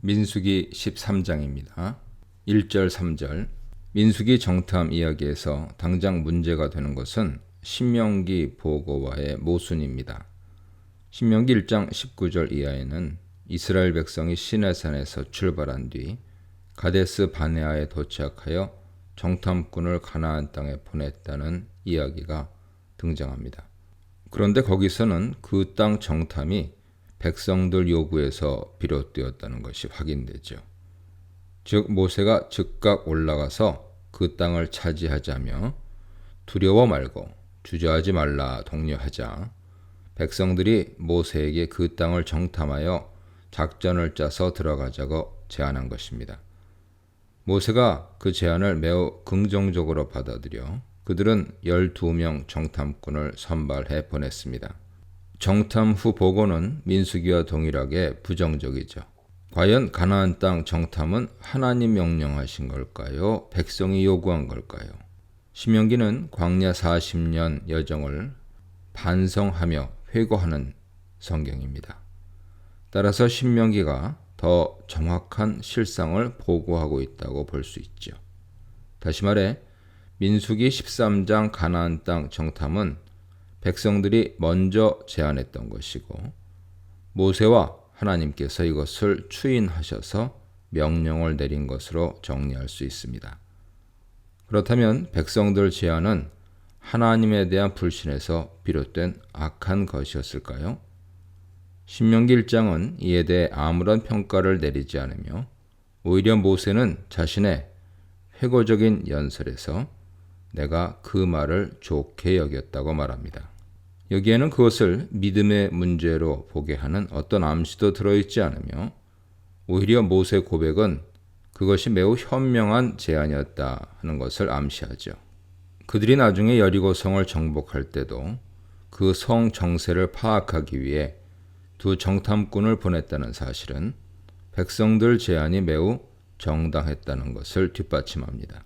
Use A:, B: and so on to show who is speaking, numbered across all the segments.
A: 민수기 13장입니다. 1절 3절. 민수기 정탐 이야기에서 당장 문제가 되는 것은 신명기 보고와의 모순입니다. 신명기 1장 19절 이하에는 이스라엘 백성이 시내산에서 출발한 뒤 가데스 바네아에 도착하여 정탐꾼을 가나안 땅에 보냈다는 이야기가 등장합니다. 그런데 거기서는 그 땅 정탐이 백성들 요구에서 비롯되었다는 것이 확인되죠. 즉 모세가 즉각 올라가서 그 땅을 차지하자며 두려워 말고 주저하지 말라 독려하자 백성들이 모세에게 그 땅을 정탐하여 작전을 짜서 들어가자고 제안한 것입니다. 모세가 그 제안을 매우 긍정적으로 받아들여 그들은 12명 정탐꾼을 선발해 보냈습니다. 정탐 후 보고는 민수기와 동일하게 부정적이죠. 과연 가나안 땅 정탐은 하나님 명령하신 걸까요? 백성이 요구한 걸까요? 신명기는 광야 40년 여정을 반성하며 회고하는 성경입니다. 따라서 신명기가 더 정확한 실상을 보고하고 있다고 볼 수 있죠. 다시 말해 민수기 13장 가나안 땅 정탐은 백성들이 먼저 제안했던 것이고 모세와 하나님께서 이것을 추인하셔서 명령을 내린 것으로 정리할 수 있습니다. 그렇다면 백성들 제안은 하나님에 대한 불신에서 비롯된 악한 것이었을까요? 신명기 1장은 이에 대해 아무런 평가를 내리지 않으며 오히려 모세는 자신의 회고적인 연설에서 내가 그 말을 좋게 여겼다고 말합니다. 여기에는 그것을 믿음의 문제로 보게 하는 어떤 암시도 들어있지 않으며 오히려 모세 고백은 그것이 매우 현명한 제안이었다 하는 것을 암시하죠. 그들이 나중에 여리고성을 정복할 때도 그 성 정세를 파악하기 위해 두 정탐꾼을 보냈다는 사실은 백성들 제안이 매우 정당했다는 것을 뒷받침합니다.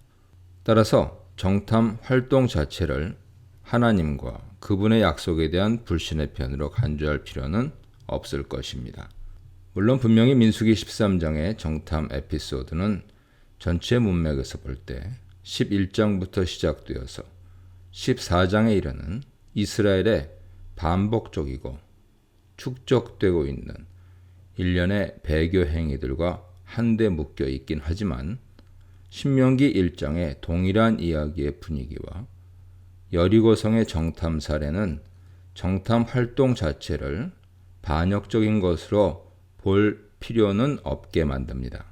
A: 따라서 정탐 활동 자체를 하나님과 그분의 약속에 대한 불신의 편으로 간주할 필요는 없을 것입니다. 물론 분명히 민수기 13장의 정탐 에피소드는 전체 문맥에서 볼 때 11장부터 시작되어서 14장에 이르는 이스라엘의 반복적이고 축적되고 있는 일련의 배교 행위들과 한데 묶여 있긴 하지만 신명기 1장의 동일한 이야기의 분위기와 여리고성의 정탐 사례는 정탐 활동 자체를 반역적인 것으로 볼 필요는 없게 만듭니다.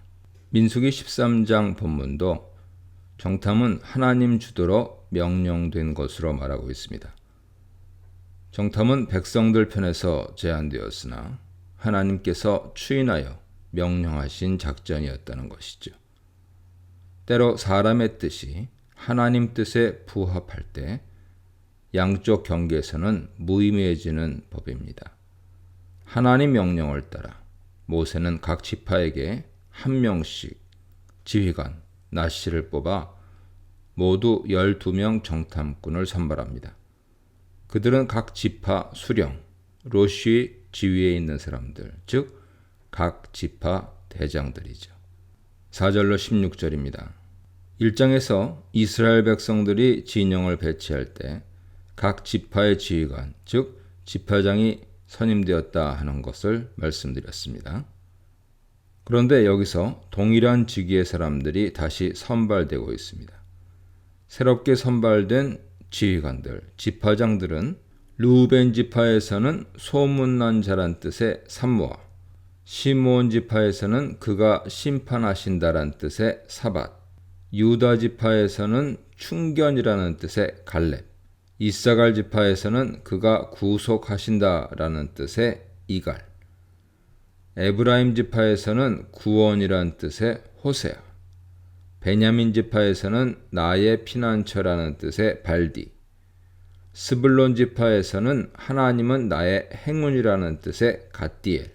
A: 민수기 13장 본문도 정탐은 하나님 주도로 명령된 것으로 말하고 있습니다. 정탐은 백성들 편에서 제안되었으나 하나님께서 추인하여 명령하신 작전이었다는 것이죠. 때로 사람의 뜻이 하나님 뜻에 부합할 때 양쪽 경계에서는 무의미해지는 법입니다. 하나님 명령을 따라 모세는 각 지파에게 한 명씩 지휘관, 나시를 뽑아 모두 12명 정탐꾼을 선발합니다. 그들은 각 지파 수령, 로쉬 지위에 있는 사람들, 즉 각 지파 대장들이죠. 4절로 16절입니다. 1장에서 이스라엘 백성들이 진영을 배치할 때 각 지파의 지휘관, 즉 지파장이 선임되었다 하는 것을 말씀드렸습니다. 그런데 여기서 동일한 직위의 사람들이 다시 선발되고 있습니다. 새롭게 선발된 지휘관들, 지파장들은 르우벤 지파에서는 소문난 자란 뜻의 삼모아, 시므온 지파에서는 그가 심판하신다란 뜻의 사밧, 유다 지파에서는 충견이라는 뜻의 갈렙, 이사갈 지파에서는 그가 구속하신다라는 뜻의 이갈, 에브라임 지파에서는 구원이라는 뜻의 호세아, 베냐민 지파에서는 나의 피난처라는 뜻의 발디, 스불론 지파에서는 하나님은 나의 행운이라는 뜻의 갓디엘,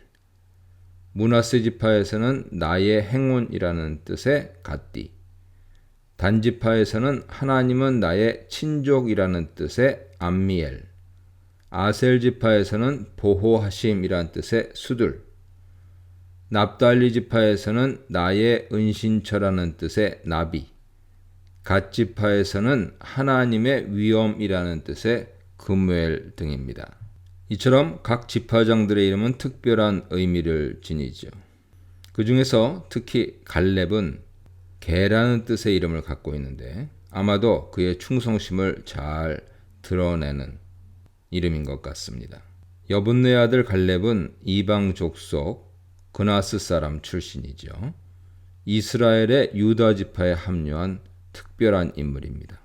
A: 므낫세 지파에서는 나의 행운이라는 뜻의 갓디, 단 지파에서는 하나님은 나의 친족이라는 뜻의 암미엘, 아셀 지파에서는 보호하심이란 뜻의 수둘, 납달리 지파에서는 나의 은신처라는 뜻의 나비, 갓 지파에서는 하나님의 위엄이라는 뜻의 그무엘 등입니다. 이처럼 각 지파장들의 이름은 특별한 의미를 지니죠. 그 중에서 특히 갈렙은 개라는 뜻의 이름을 갖고 있는데 아마도 그의 충성심을 잘 드러내는 이름인 것 같습니다. 여분네 아들 갈렙은 이방 족속 그나스 사람 출신이죠. 이스라엘의 유다 지파에 합류한 특별한 인물입니다.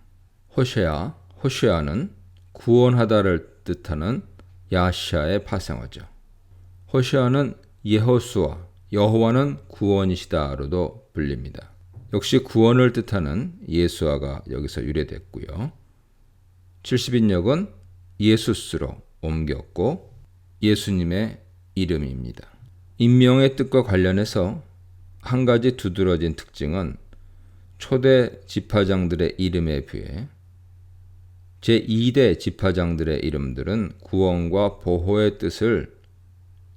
A: 호쉐아는 구원하다를 뜻하는 야시아의 파생어죠. 호쉐아는 예호수아, 여호와는 구원이시다로도 불립니다. 역시 구원을 뜻하는 예수아가 여기서 유래됐고요. 70인역은 예수스로 옮겼고 예수님의 이름입니다. 인명의 뜻과 관련해서 한 가지 두드러진 특징은 초대 지파장들의 이름에 비해 제2대 지파장들의 이름들은 구원과 보호의 뜻을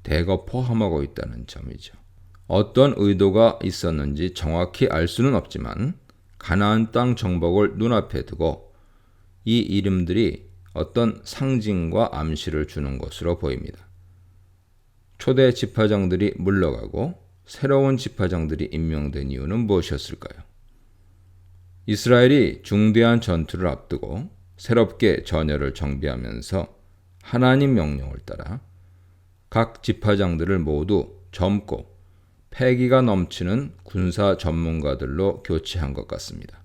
A: 대거 포함하고 있다는 점이죠. 어떤 의도가 있었는지 정확히 알 수는 없지만 가나안 땅 정복을 눈앞에 두고 이 이름들이 어떤 상징과 암시를 주는 것으로 보입니다. 초대 지파장들이 물러가고 새로운 지파장들이 임명된 이유는 무엇이었을까요? 이스라엘이 중대한 전투를 앞두고 새롭게 전열을 정비하면서 하나님 명령을 따라 각 지파장들을 모두 젊고 패기가 넘치는 군사 전문가들로 교체한 것 같습니다.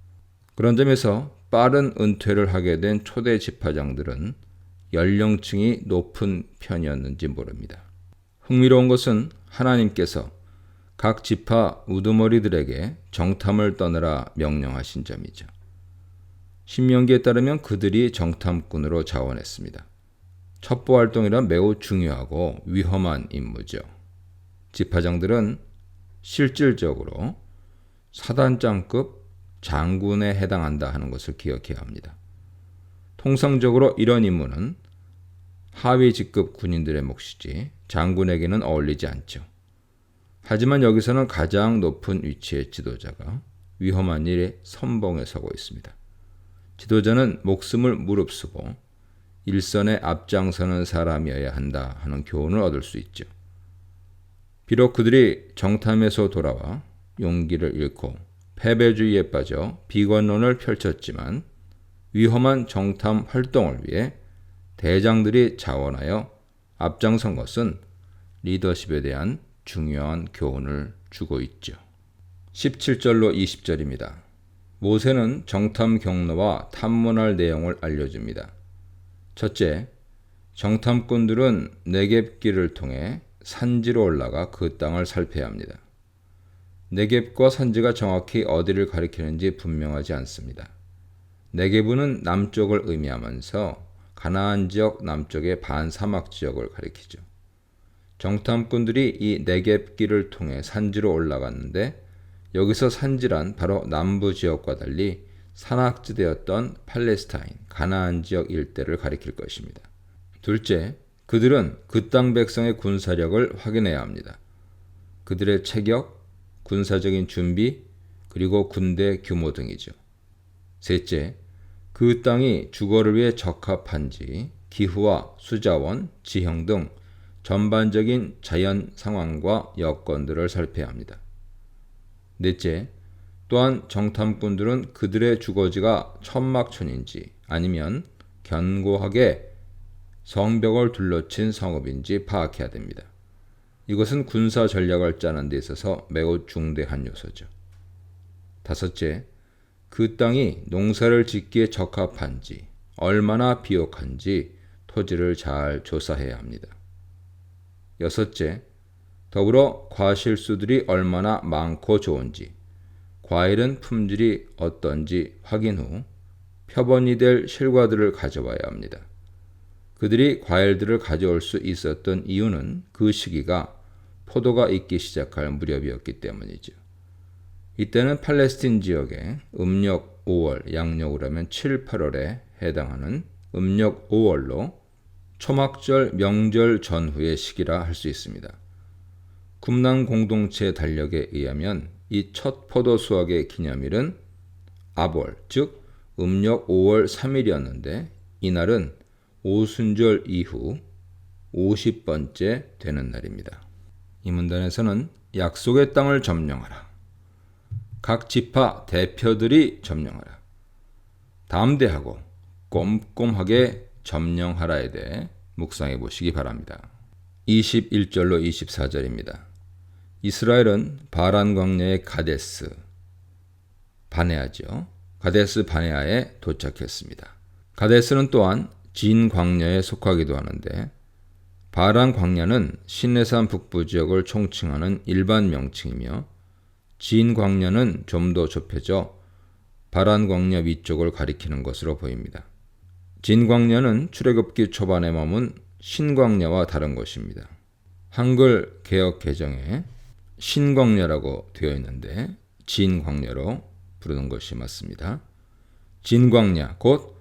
A: 그런 점에서 빠른 은퇴를 하게 된 초대 지파장들은 연령층이 높은 편이었는지 모릅니다. 흥미로운 것은 하나님께서 각 지파 우두머리들에게 정탐을 떠나라 명령하신 점이죠. 신명기에 따르면 그들이 정탐꾼으로 자원했습니다. 첩보 활동이란 매우 중요하고 위험한 임무죠. 지파장들은 실질적으로 사단장급 장군에 해당한다 하는 것을 기억해야 합니다. 통상적으로 이런 임무는 하위 직급 군인들의 몫이지 장군에게는 어울리지 않죠. 하지만 여기서는 가장 높은 위치의 지도자가 위험한 일에 선봉에 서고 있습니다. 지도자는 목숨을 무릅쓰고 일선에 앞장서는 사람이어야 한다 하는 교훈을 얻을 수 있죠. 비록 그들이 정탐에서 돌아와 용기를 잃고 패배주의에 빠져 비관론을 펼쳤지만 위험한 정탐 활동을 위해 대장들이 자원하여 앞장선 것은 리더십에 대한 중요한 교훈을 주고 있죠. 17절로 20절입니다. 모세는 정탐 경로와 탐문할 내용을 알려줍니다. 첫째, 정탐꾼들은 네겝길을 통해 산지로 올라가 그 땅을 살펴야 합니다. 네겝과 산지가 정확히 어디를 가리키는지 분명하지 않습니다. 네겝은 남쪽을 의미하면서 가나안 지역 남쪽의 반사막 지역을 가리키죠. 정탐꾼들이 이 네겝길을 통해 산지로 올라갔는데 여기서 산지란 바로 남부 지역과 달리 산악지대였던 팔레스타인, 가나안 지역 일대를 가리킬 것입니다. 둘째, 그들은 그 땅 백성의 군사력을 확인해야 합니다. 그들의 체격, 군사적인 준비, 그리고 군대 규모 등이죠. 셋째, 그 땅이 주거를 위해 적합한지 기후와 수자원, 지형 등 전반적인 자연 상황과 여건들을 살펴야 합니다. 넷째, 또한 정탐꾼들은 그들의 주거지가 천막촌인지 아니면 견고하게 성벽을 둘러친 성읍인지 파악해야 됩니다. 이것은 군사 전략을 짜는 데 있어서 매우 중대한 요소죠. 다섯째, 그 땅이 농사를 짓기에 적합한지, 얼마나 비옥한지 토지를 잘 조사해야 합니다. 여섯째, 더불어 과실수들이 얼마나 많고 좋은지, 과일은 품질이 어떤지 확인 후 표본이 될 실과들을 가져와야 합니다. 그들이 과일들을 가져올 수 있었던 이유는 그 시기가 포도가 익기 시작할 무렵이었기 때문이죠. 이때는 팔레스틴 지역에 음력 5월, 양력으로 하면 7, 8월에 해당하는 음력 5월로 초막절 명절 전후의 시기라 할 수 있습니다. 쿰란 공동체 달력에 의하면 이 첫 포도 수확의 기념일은 아볼, 즉 음력 5월 3일이었는데 이날은 오순절 이후 50번째 되는 날입니다. 이 문단에서는 약속의 땅을 점령하라. 각 지파 대표들이 점령하라. 담대하고 꼼꼼하게 점령하라에 대해 묵상해 보시기 바랍니다. 21절로 24절입니다. 이스라엘은 바란 광야의 가데스 바네아죠. 가데스 바네아에 도착했습니다. 가데스는 또한 진 광야에 속하기도 하는데 바란 광야는 시내산 북부 지역을 총칭하는 일반 명칭이며 진 광야는 좀 더 좁혀져 바란 광야 위쪽을 가리키는 것으로 보입니다. 진 광야는 출애굽기 초반에 머문 신광야와 다른 것입니다. 한글 개역 개정에 신광야라고 되어 있는데 진광야로 부르는 것이 맞습니다. 진광야 곧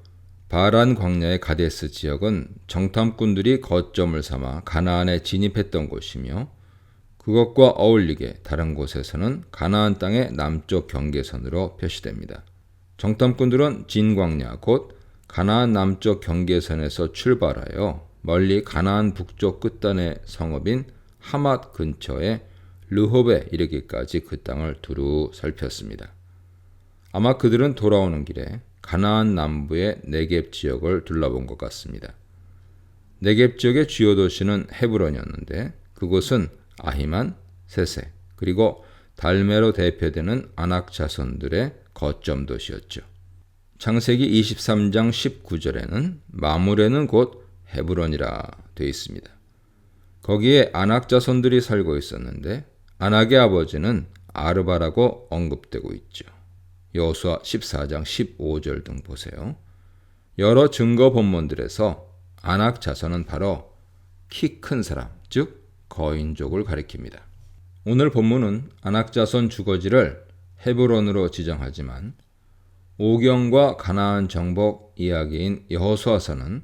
A: 바란 광야의 가데스 지역은 정탐꾼들이 거점을 삼아 가나안에 진입했던 곳이며 그것과 어울리게 다른 곳에서는 가나안 땅의 남쪽 경계선으로 표시됩니다. 정탐꾼들은 진광야 곧 가나안 남쪽 경계선에서 출발하여 멀리 가나안 북쪽 끝단의 성읍인 하맛 근처에 르홉에 이르기까지 그 땅을 두루 살폈습니다. 아마 그들은 돌아오는 길에 가나안 남부의 네겝 지역을 둘러본 것 같습니다. 네겝 지역의 주요 도시는 헤브론이었는데 그곳은 아히만, 세세, 그리고 달메로 대표되는 아낙 자손들의 거점 도시였죠. 창세기 23장 19절에는 마므레는 곧 헤브론이라 되어 있습니다. 거기에 아낙 자손들이 살고 있었는데 아낙의 아버지는 아르바라고 언급되고 있죠. 여호수아 14장 15절 등 보세요. 여러 증거 본문들에서 아낙 자손은 바로 키 큰 사람, 즉 거인족을 가리킵니다. 오늘 본문은 아낙 자손 주거지를 헤브론으로 지정하지만 오경과 가나안 정복 이야기인 여호수아서는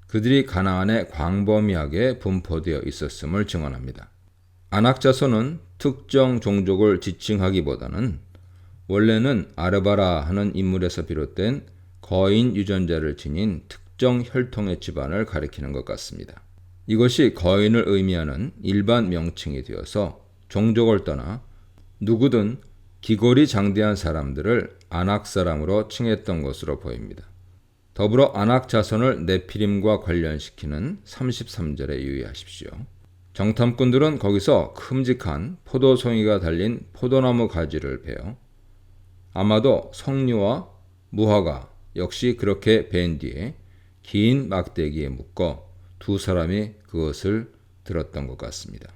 A: 그들이 가나안에 광범위하게 분포되어 있었음을 증언합니다. 아낙 자손은 특정 종족을 지칭하기보다는 원래는 아르바라 하는 인물에서 비롯된 거인 유전자를 지닌 특정 혈통의 집안을 가리키는 것 같습니다. 이것이 거인을 의미하는 일반 명칭이 되어서 종족을 떠나 누구든 기골이 장대한 사람들을 아낙 사람으로 칭했던 것으로 보입니다. 더불어 아낙 자손을 네피림과 관련시키는 33절에 유의하십시오. 정탐꾼들은 거기서 큼직한 포도송이가 달린 포도나무 가지를 베어 아마도 석류와 무화과 역시 그렇게 벤 뒤에 긴 막대기에 묶어 두 사람이 그것을 들었던 것 같습니다.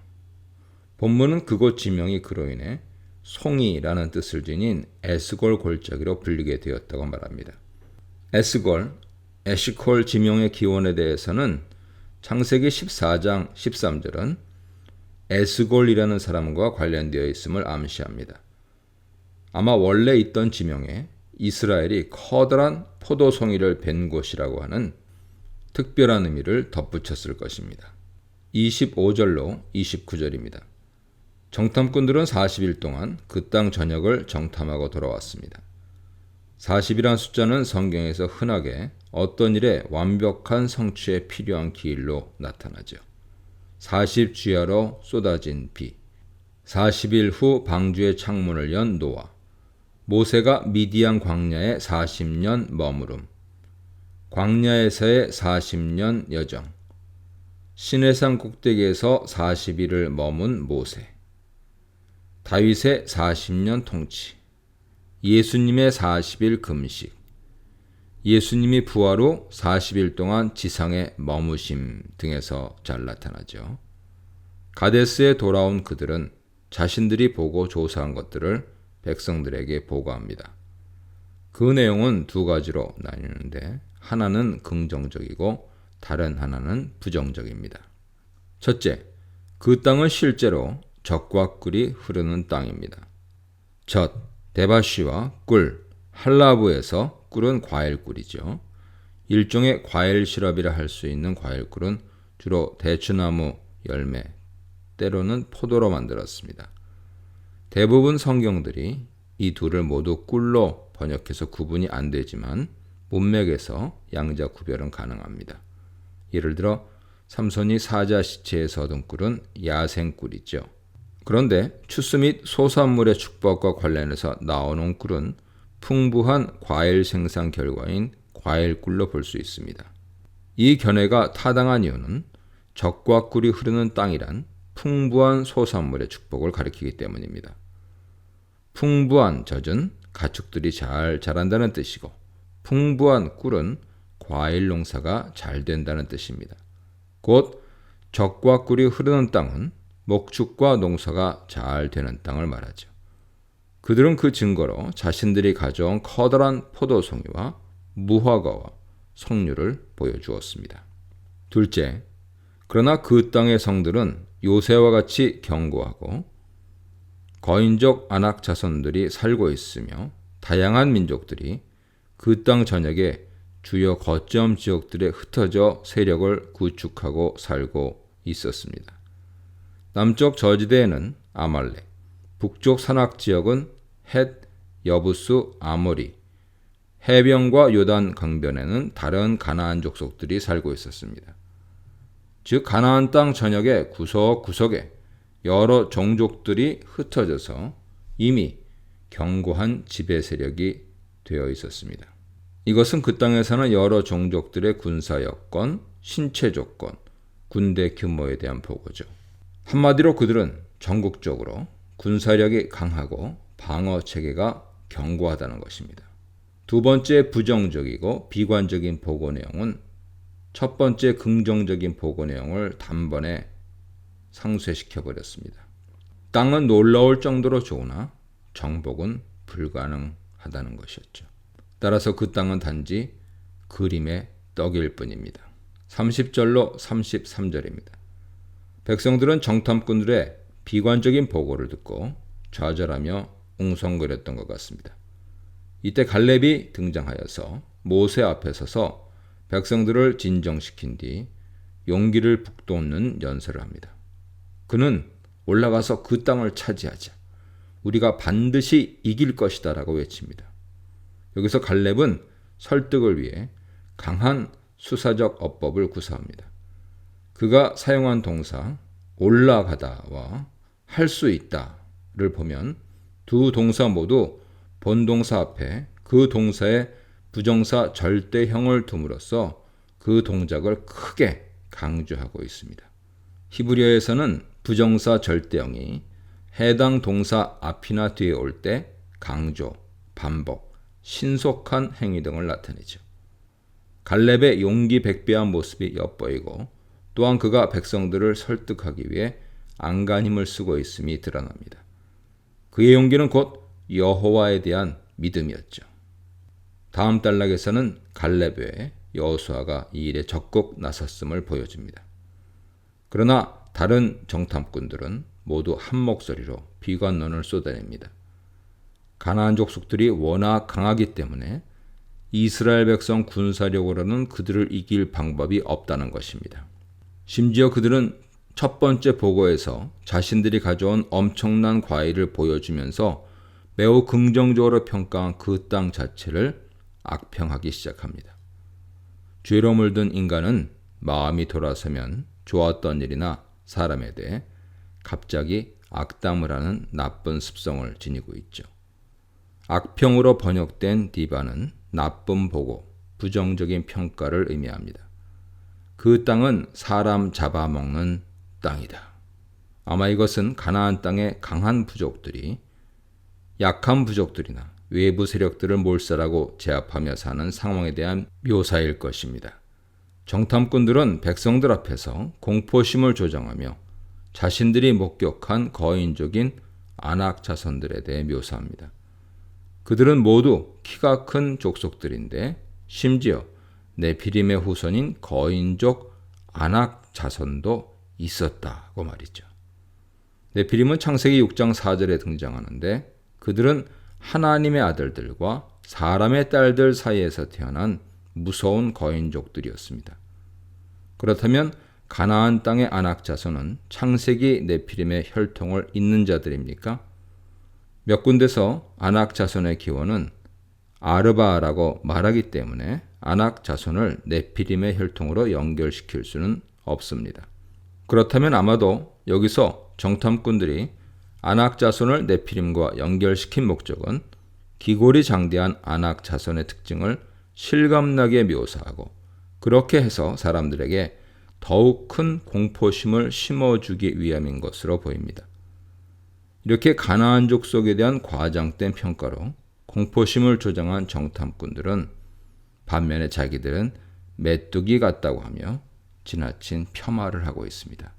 A: 본문은 그곳 지명이 그로 인해 송이라는 뜻을 지닌 에스골 골짜기로 불리게 되었다고 말합니다. 에스골, 에시콜 지명의 기원에 대해서는 창세기 14장 13절은 에스골이라는 사람과 관련되어 있음을 암시합니다. 아마 원래 있던 지명에 이스라엘이 커다란 포도송이를 벤 곳이라고 하는 특별한 의미를 덧붙였을 것입니다. 25절로 29절입니다. 정탐꾼들은 40일 동안 그 땅 전역을 정탐하고 돌아왔습니다. 40이란 숫자는 성경에서 흔하게 어떤 일에 완벽한 성취에 필요한 기일로 나타나죠. 40주야로 쏟아진 비, 40일 후 방주의 창문을 연 노아, 모세가 미디안 광야에 40년 머무름, 광야에서의 40년 여정, 시내산 꼭대기에서 40일을 머문 모세, 다윗의 40년 통치, 예수님의 40일 금식, 예수님이 부활 후 40일 동안 지상에 머무심 등에서 잘 나타나죠. 가데스에 돌아온 그들은 자신들이 보고 조사한 것들을 백성들에게 보고합니다. 그 내용은 두 가지로 나뉘는데 하나는 긍정적이고 다른 하나는 부정적입니다. 첫째, 그 땅은 실제로 젖과 꿀이 흐르는 땅입니다. 젖, 데바시와 꿀, 할라브에서 꿀은 과일꿀이죠. 일종의 과일 시럽이라 할 수 있는 과일꿀은 주로 대추나무 열매, 때로는 포도로 만들었습니다. 대부분 성경들이 이 둘을 모두 꿀로 번역해서 구분이 안 되지만 문맥에서 양자 구별은 가능합니다. 예를 들어 삼손이 사자 시체에서 얻은 꿀은 야생꿀이죠. 그런데 추수 및 소산물의 축복과 관련해서 나오는 꿀은 풍부한 과일 생산 결과인 과일꿀로 볼 수 있습니다. 이 견해가 타당한 이유는 젖과 꿀이 흐르는 땅이란 풍부한 소산물의 축복을 가리키기 때문입니다. 풍부한 젖은 가축들이 잘 자란다는 뜻이고 풍부한 꿀은 과일 농사가 잘 된다는 뜻입니다. 곧 젖과 꿀이 흐르는 땅은 목축과 농사가 잘 되는 땅을 말하죠. 그들은 그 증거로 자신들이 가져온 커다란 포도송이와 무화과와 석류를 보여주었습니다. 둘째, 그러나 그 땅의 성들은 요새와 같이 견고하고 거인족 안악 자손들이 살고 있으며 다양한 민족들이 그 땅 전역에 주요 거점 지역들에 흩어져 세력을 구축하고 살고 있었습니다. 남쪽 저지대에는 아말렉, 북쪽 산악 지역은 헷, 여부스, 아모리, 해변과 요단 강변에는 다른 가나안 족속들이 살고 있었습니다. 즉 가나안 땅 전역의 구석구석에 여러 종족들이 흩어져서 이미 견고한 지배 세력이 되어 있었습니다. 이것은 그 땅에 사는 여러 종족들의 군사 여건, 신체 조건, 군대 규모에 대한 보고죠. 한마디로 그들은 전국적으로 군사력이 강하고 방어 체계가 견고하다는 것입니다. 두 번째 부정적이고 비관적인 보고 내용은 첫 번째 긍정적인 보고 내용을 단번에 상쇄시켜 버렸습니다. 땅은 놀라울 정도로 좋으나 정복은 불가능하다는 것이었죠. 따라서 그 땅은 단지 그림의 떡일 뿐입니다. 30절로 33절입니다. 백성들은 정탐꾼들의 비관적인 보고를 듣고 좌절하며 웅성거렸던 것 같습니다. 이때 갈렙이 등장하여서 모세 앞에 서서 백성들을 진정시킨 뒤 용기를 북돋는 연설을 합니다. 그는 올라가서 그 땅을 차지하자. 우리가 반드시 이길 것이다 라고 외칩니다. 여기서 갈렙은 설득을 위해 강한 수사적 어법을 구사합니다. 그가 사용한 동사 올라가다와 할 수 있다를 보면 두 동사 모두 본동사 앞에 그 동사의 부정사 절대형을 둠으로써 그 동작을 크게 강조하고 있습니다. 히브리어에서는 부정사 절대형이 해당 동사 앞이나 뒤에 올 때 강조, 반복, 신속한 행위 등을 나타내죠. 갈렙의 용기 백배한 모습이 엿보이고 또한 그가 백성들을 설득하기 위해 안간힘을 쓰고 있음이 드러납니다. 그의 용기는 곧 여호와에 대한 믿음이었죠. 다음 단락에서는 갈렙 외에 여호수아가 이 일에 적극 나섰음을 보여줍니다. 그러나 다른 정탐꾼들은 모두 한 목소리로 비관론을 쏟아냅니다. 가나안 족속들이 워낙 강하기 때문에 이스라엘 백성 군사력으로는 그들을 이길 방법이 없다는 것입니다. 심지어 그들은 첫 번째 보고에서 자신들이 가져온 엄청난 과일을 보여주면서 매우 긍정적으로 평가한 그 땅 자체를 악평하기 시작합니다. 죄로 물든 인간은 마음이 돌아서면 좋았던 일이나 사람에 대해 갑자기 악담을 하는 나쁜 습성을 지니고 있죠. 악평으로 번역된 디바는 나쁜 보고, 부정적인 평가를 의미합니다. 그 땅은 사람 잡아먹는 땅이다. 아마 이것은 가나안 땅의 강한 부족들이 약한 부족들이나 외부 세력들을 몰살하고 제압하며 사는 상황에 대한 묘사일 것입니다. 정탐꾼들은 백성들 앞에서 공포심을 조장하며 자신들이 목격한 거인족인 아낙 자손들에 대해 묘사합니다. 그들은 모두 키가 큰 족속들인데 심지어 네피림의 후손인 거인족 아낙 자손도 있었다고 말이죠. 네피림은 창세기 6장 4절에 등장하는데 그들은 하나님의 아들들과 사람의 딸들 사이에서 태어난 무서운 거인족들이었습니다. 그렇다면 가나안 땅의 아낙 자손은 창세기 네피림의 혈통을 잇는 자들입니까? 몇 군데서 아낙 자손의 기원은 아르바라고 말하기 때문에 아낙 자손을 네피림의 혈통으로 연결시킬 수는 없습니다. 그렇다면 아마도 여기서 정탐꾼들이 아낙 자손을 네피림과 연결시킨 목적은 기골이 장대한 아낙 자손의 특징을 실감나게 묘사하고 그렇게 해서 사람들에게 더욱 큰 공포심을 심어주기 위함인 것으로 보입니다. 이렇게 가나안 족속에 대한 과장된 평가로 공포심을 조장한 정탐꾼들은 반면에 자기들은 메뚜기 같다고 하며 지나친 폄하를 하고 있습니다.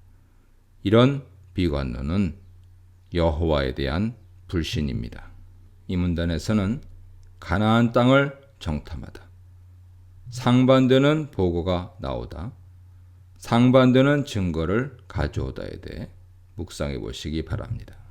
A: 이런 비관론은 여호와에 대한 불신입니다. 이 문단에서는 가나안 땅을 정탐하다, 상반되는 보고가 나오다, 상반되는 증거를 가져오다에 대해 묵상해 보시기 바랍니다.